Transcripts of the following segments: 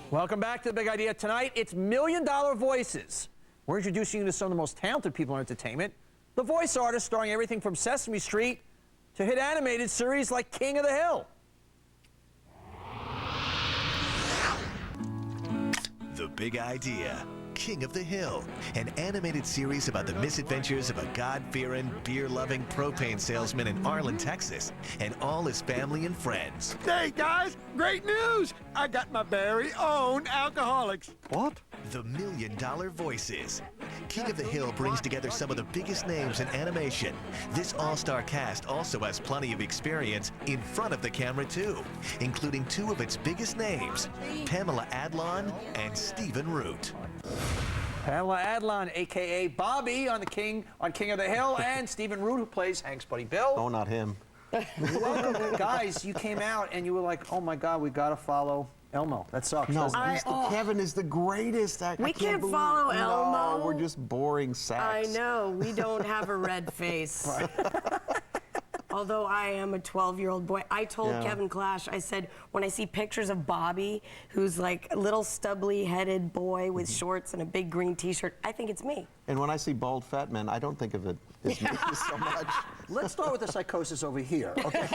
Welcome back to The Big Idea. Tonight, it's Million Dollar Voices. We're introducing you to some of the most talented people in entertainment. The voice artists starring everything from Sesame Street to hit animated series like King of the Hill. The Big Idea, King of the Hill, an animated series about the misadventures of a God-fearing, beer-loving propane salesman in Arlen, Texas, and all his family and friends. Hey, guys, great news! I got my very own alcoholics. What? The Million Dollar Voices. King of the Hill brings together some of the biggest names in animation. This all-star cast also has plenty of experience in front of the camera, too, including two of its biggest names, Pamela Adlon and Stephen Root. Pamela Adlon, a.k.a. Bobby on King of the Hill, and Stephen Root, who plays Hank's buddy Bill. Oh, not him. Welcome. Guys, you came out and you were like, oh my God, we got to follow Elmo. That sucks. No, Kevin is the greatest actor. We can't follow Elmo. No, we're just boring sacks. I know. We don't have a red face. Although I am a 12-year-old boy. I told Kevin Clash, I said, when I see pictures of Bobby, who's like a little stubbly-headed boy with shorts and a big green T-shirt, I think it's me. And when I see bald fat men, I don't think of it as me so much. Let's start with the psychosis over here, okay?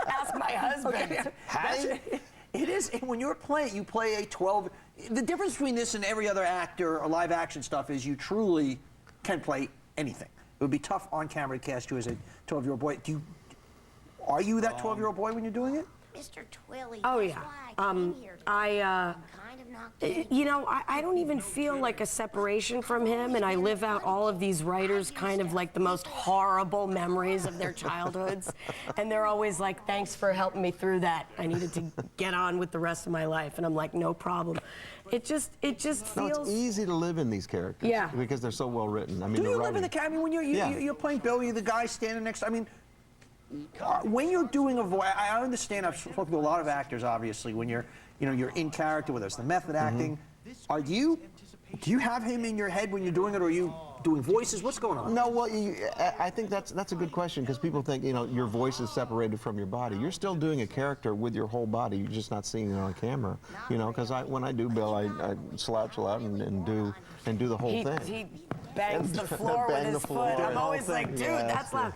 Ask my husband. Okay. It is, when you're playing, you play a 12. The difference between this and every other actor or live action stuff is you truly can play anything. It would be tough on camera to cast you as a 12-year-old boy. Are you that 12-year-old boy when you're doing it? Mr. Twilly. Oh, yeah. You know, I don't even feel like a separation from him, and I live out all of these writers' kind of like the most horrible memories of their childhoods, and they're always like, thanks for helping me through that. I needed to get on with the rest of my life, and I'm like, no problem. It just feels... No, it's easy to live in these characters. Yeah. Because they're so well written. I mean, do you live in the character? I mean, when you're playing Bill, you're the guy standing next to... I mean, when you're doing a voice, I understand. I've spoken to a lot of actors, obviously. When you're in character with us, the method acting. Do you have him in your head when you're doing it, or are you doing voices? What's going on? No, well, I think that's a good question, because people think your voice is separated from your body. You're still doing a character with your whole body. You're just not seeing it on camera. Because when I do Bill, I slouch a lot and do the whole thing. He bangs the floor with his foot. I'm always like, dude, that's loud.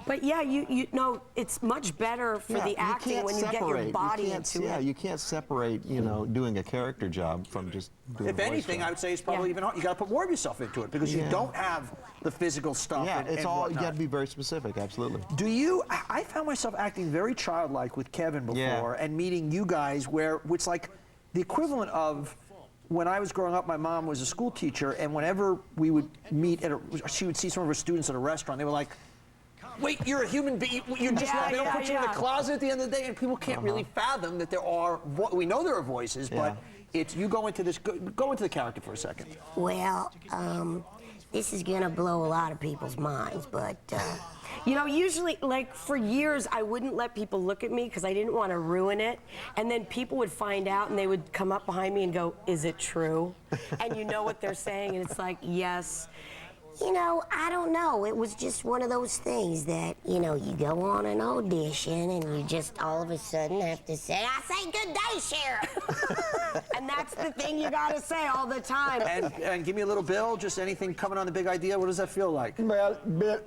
But yeah, you know, it's much better for the acting when you get your body into it. Yeah, you can't separate, doing a character job from just doing If anything, I would say it's probably even hard. You got to put more of yourself into it because you don't have the physical stuff. Yeah, it's all, whatnot. you got to be very specific, absolutely. Do you, I found myself acting very childlike with Kevin before and meeting you guys where it's like the equivalent of when I was growing up, my mom was a school teacher, and whenever we would meet she would see some of her students at a restaurant, they were like, wait, you're a human being. You're just they don't put you in a closet at the end of the day, and people can't really fathom that there are. We know there are voices, but it's you go into this. Go into the character for a second. Well, this is gonna blow a lot of people's minds, but usually, like for years, I wouldn't let people look at me because I didn't want to ruin it, and then people would find out, and they would come up behind me and go, "Is it true?" And you know what they're saying, and it's like, "Yes." I don't know. It was just one of those things that, you go on an audition and you just all of a sudden have to say, I say good day, Sheriff. And that's the thing you gotta say all the time. And give me a little Bill, just anything coming on The Big Idea. What does that feel like? Well,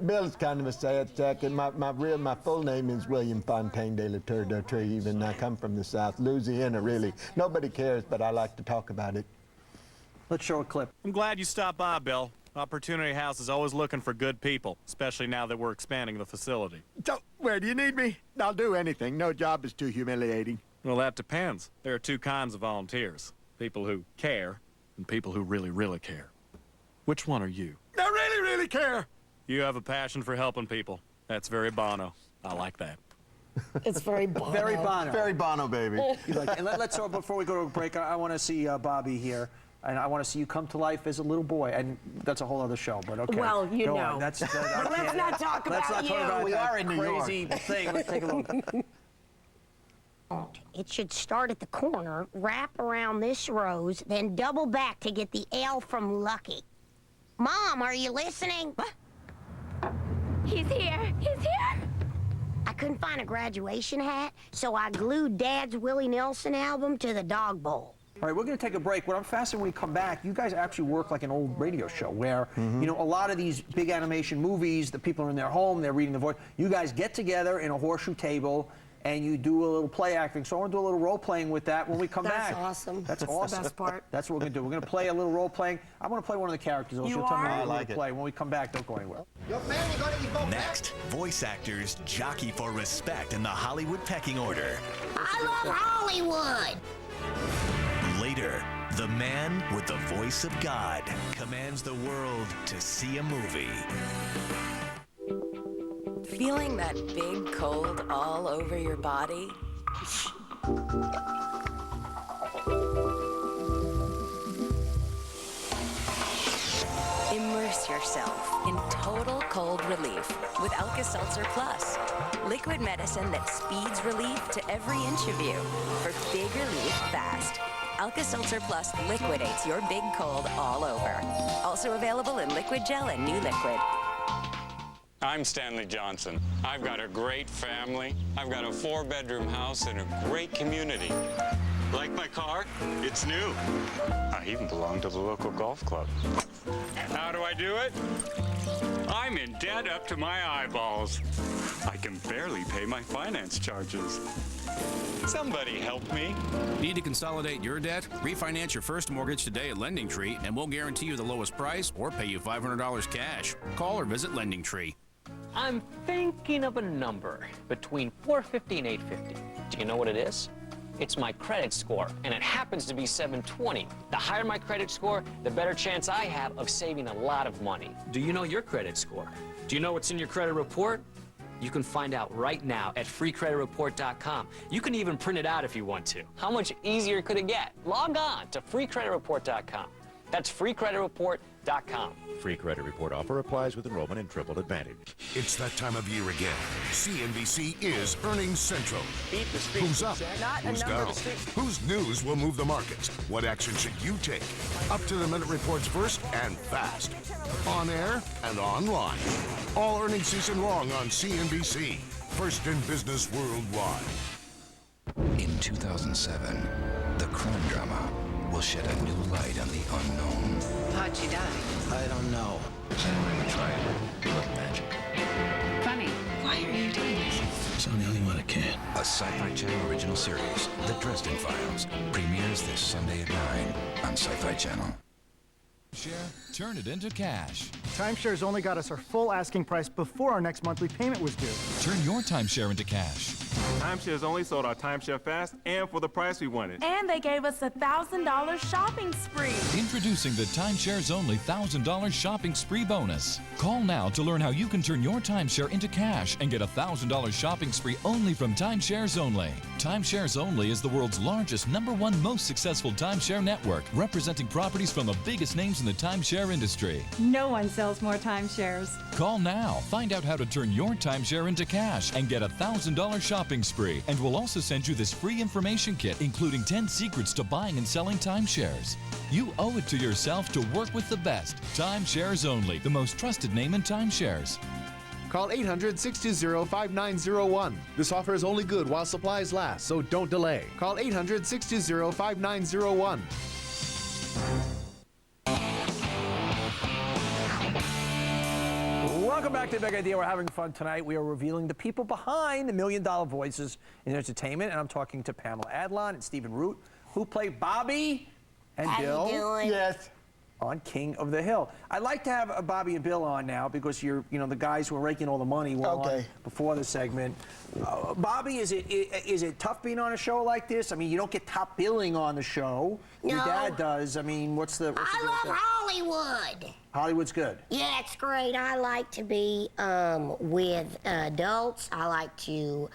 Bill's kind of a sad sack, and my full name is William Fontaine de la Tour d'Autrive, and I come from the South, Louisiana, really. Nobody cares, but I like to talk about it. Let's show a clip. I'm glad you stopped by, Bill. Opportunity House is always looking for good people, especially now that we're expanding the facility. So, where do you need me? I'll do anything. No job is too humiliating. Well, that depends. There are two kinds of volunteers. People who care and people who really, really care. Which one are you? I really, really care. You have a passion for helping people. That's very Bono. I like that. It's very Bono. Very Bono. Very Bono, baby. And let's before we go to a break, I want to see Bobby here. And I want to see you come to life as a little boy, and that's a whole other show. But okay. Well, you go know. On. Let's not talk about you. We are in New York. Crazy thing. Let's take a look. It should start at the corner, wrap around this rose, then double back to get the L from Lucky. Mom, are you listening? He's here. He's here. I couldn't find a graduation hat, so I glued Dad's Willie Nelson album to the dog bowl. All right, we're going to take a break. What I'm fascinated when we come back, you guys actually work like an old radio show where, you know, a lot of these big animation movies, the people are in their home, they're reading the voice. You guys get together in a horseshoe table and you do a little play acting. So I want to do a little role playing with that when we come back. That's awesome. That's That's awesome. the best part. That's what we're going to do. We're going to play a little role playing. I'm going to play one of the characters. You She'll tell me are? what I we're like going to it. play. When we come back, don't go anywhere. Next, voice actors jockey for respect in the Hollywood pecking order. I love Hollywood. Later, the man with the voice of God commands the world to see a movie. Feeling that big cold all over your body? Immerse yourself in total cold relief with Alka-Seltzer Plus. Liquid medicine that speeds relief to every inch of you for big relief fast. Alka-Seltzer Plus liquidates your big cold all over. Also available in liquid gel and new liquid. I'm Stanley Johnson. I've got a great family. I've got a 4-bedroom house and a great community. Like my car? It's new. I even belong to the local golf club. How do I do it? I'm in debt up to my eyeballs. I can barely pay my finance charges. Somebody help me. Need to consolidate your debt? Refinance your first mortgage today at LendingTree, and we'll guarantee you the lowest price or pay you $500 cash. Call or visit LendingTree. I'm thinking of a number between 450 and 850. Do you know what it is? It's my credit score, and it happens to be 720. The higher my credit score, the better chance I have of saving a lot of money. Do you know your credit score? Do you know what's in your credit report? You can find out right now at freecreditreport.com. You can even print it out if you want to. How much easier could it get? Log on to freecreditreport.com. That's freecreditreport.com. Free credit report offer applies with enrollment in Triple Advantage. It's that time of year again. CNBC is Earnings Central. Who's up? Who's down? Whose news will move the markets? What action should you take? Up-to-the-minute reports first and fast. On air and online. All earnings season long on CNBC. First in business worldwide. In 2007, the crime drama will shed a new light on the unknown. How'd she die? I don't know. I'm gonna try it. Look, magic. Funny. Why are you doing this? So the only one that can. A Sci-Fi Channel original series, The Dresden Files, premieres this Sunday at 9 on Sci-Fi Channel. Turn it into cash. Timeshares only got us our full asking price before our next monthly payment was due. Turn your timeshare into cash. Timeshares only sold our timeshare fast and for the price we wanted. And they gave us a $1,000 shopping spree. Introducing the Timeshares Only $1,000 shopping spree bonus. Call now to learn how you can turn your timeshare into cash and get a $1,000 shopping spree only from Timeshares Only. Timeshares Only is the world's largest, #1 most successful timeshare network, representing properties from the biggest names in the timeshare industry. No one sells more timeshares. Call now. Find out how to turn your timeshare into cash and get a $1,000 shopping spree. And we'll also send you this free information kit, including 10 secrets to buying and selling timeshares. You owe it to yourself to work with the best. Timeshares Only, the most trusted name in timeshares. Call 800-620-5901. This offer is only good while supplies last, so don't delay. Call 800-620-5901. Welcome back to The Big Idea. We're having fun tonight. We are revealing the people behind the $1 Million voices in entertainment, and I'm talking to Pamela Adlon and Stephen Root, who play Bobby and Bill. How you doing? Yes. On King of the Hill. I'd like to have Bobby and Bill on now because you're, you know, the guys who are raking all the money were on before the segment. Bobby, is it tough being on a show like this? I mean, you don't get top billing on the show. No. Your dad does. I mean, what's the deal I with love that? Hollywood. Hollywood's good. Yeah, it's great. I like to be with adults. I like to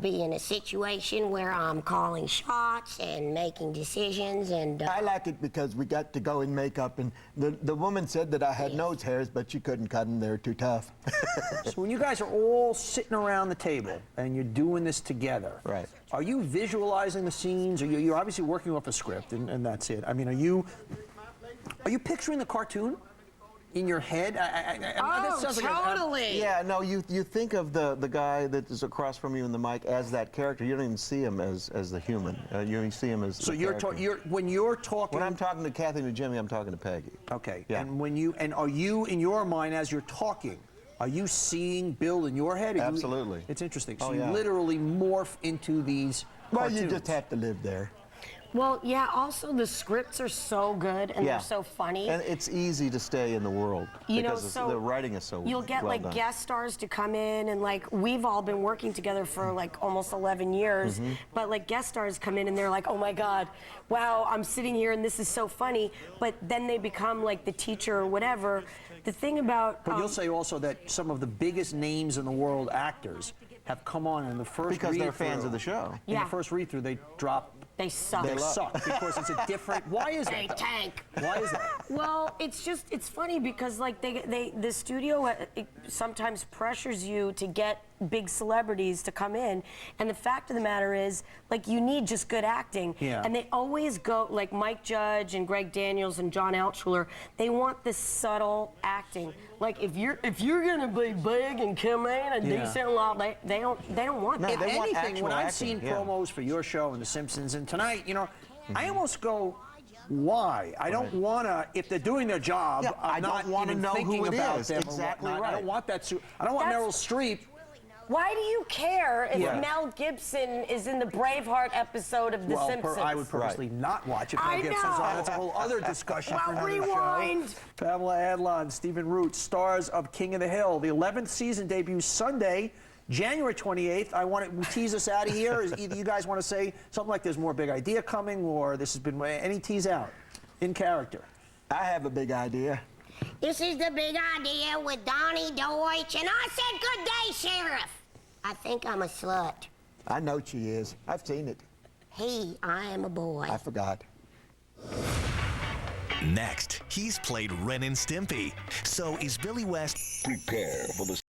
be in a situation where I'm calling shots and making decisions. And I like it because we got to go in makeup, and the woman said that I had nose hairs, but she couldn't cut them. They're too tough. So when you guys are all sitting around the table and you're doing this together, right? Are you visualizing the scenes? Or you're obviously working off a script, and that's it. I mean, are you picturing the cartoon? in your head? Oh, totally. Yeah, no, you think of the guy that is across from you in the mic as that character. You don't even see him as the human. You see him as. So the when you're talking. When I'm talking to Kathy and Jimmy, I'm talking to Peggy. Okay. Yeah. And are you in your mind as you're talking? Are you seeing Bill in your head? Absolutely. It's interesting. So Oh, you yeah. literally morph into these. Well, cartoons. you just have to live there. Well, yeah, also the scripts are so good and they're so funny. And it's easy to stay in the world because the writing is so you'll get well like done. guest stars to come in, and like we've all been working together for like almost 11 years, but like guest stars come in and they're like, oh my God, wow, I'm sitting here and this is so funny, but then they become like the teacher or whatever. The thing about... But you'll say also that some of the biggest names in the world, actors, have come on in the first Because they're fans of the show. In the first read-through, they drop... They suck. They suck because it's a different... Why is that? They tank. Why is that? Well, it's funny because like the studio it sometimes pressures you to get big celebrities to come in, and the fact of the matter is, like, you need just good acting. Yeah. And they always go, like Mike Judge and Greg Daniels and John Altshuler, they want this subtle acting. Like if you're gonna be big and come in and do something like they don't want that. If anything, when I've seen promos for your show and The Simpsons, and tonight, you know, I almost go, why? I don't want to, if they're doing their job, I'm not want to even know thinking who it about is. them. Exactly or whatnot. right. I don't want that. I don't want Meryl Streep. Why do you care if Mel Gibson is in the Braveheart episode of The Simpsons? I would purposely not watch it. Mel Gibson's on. That's a whole other discussion for another rewind. show. Pamela Adlon, Stephen Root, stars of King of the Hill. The 11th season debuts Sunday, January 28th. I want to tease us out of here. Either you guys want to say something like there's more big idea coming, or this has been any tease out in character. I have a big idea. This is the big idea with Donnie Deutsch, and I said good day, Sheriff. I think I'm a slut. I know she is. I've seen it. Hey, I am a boy. I forgot. Next, he's played Ren and Stimpy. So is Billy West. Prepare for the